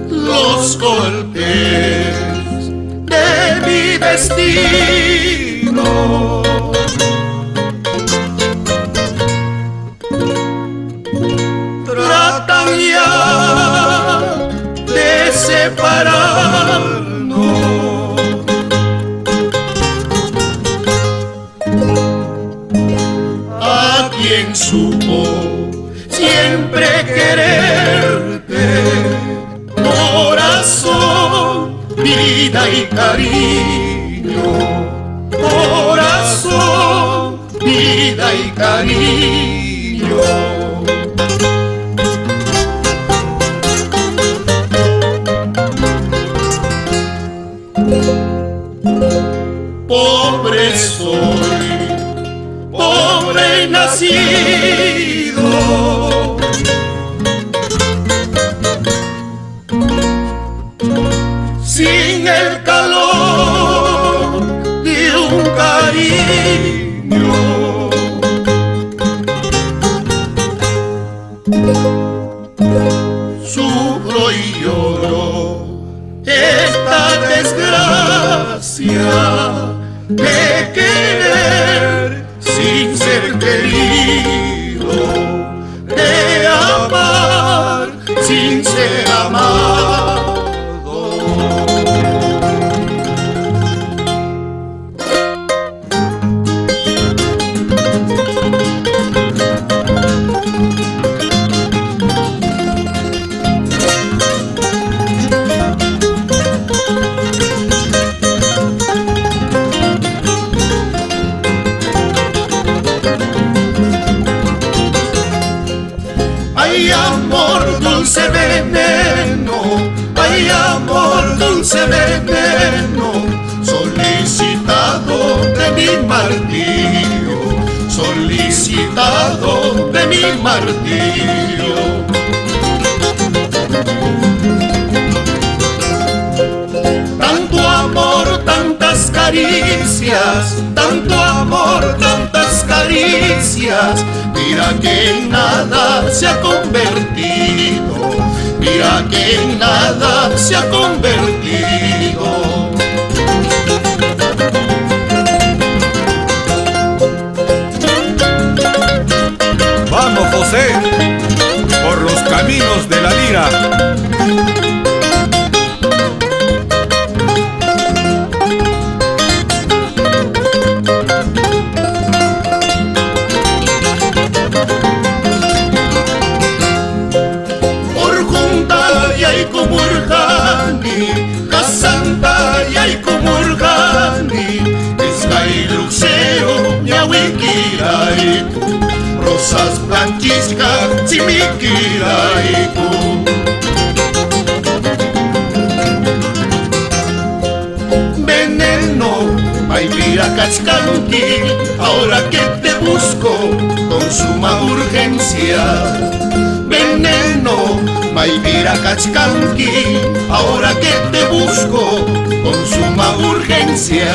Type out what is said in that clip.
Los golpes de mi destino tratan ya de separarnos. A quien supo siempre quererte, corazón, vida y cariño, corazón, vida y cariño. Pobre soy, pobre nacido, sin el calor de un cariño. Sufro y lloro esta desgracia de querer sin ser querido, de amar sin ser amado. Ay, amor, dulce veneno, ay, amor, dulce veneno, solicitado de mi martirio, solicitado de mi martirio. Tanto amor, tantas caricias, tanto amor, tantas caricias, mira que en nada se ha convertido, mira que en nada se ha convertido. Vamos, José, por los caminos de la lira. Kasanta yaikumurgani, Escailuxeo, Ñahuiquiraiku, Rosas blanchiscas, Chimiquiraiku. Veneno, Maivira Cachcanqui, ahora que te busco con suma urgencia. Veneno, Maivira Cachcanqui, ahora que te busco con suma urgencia.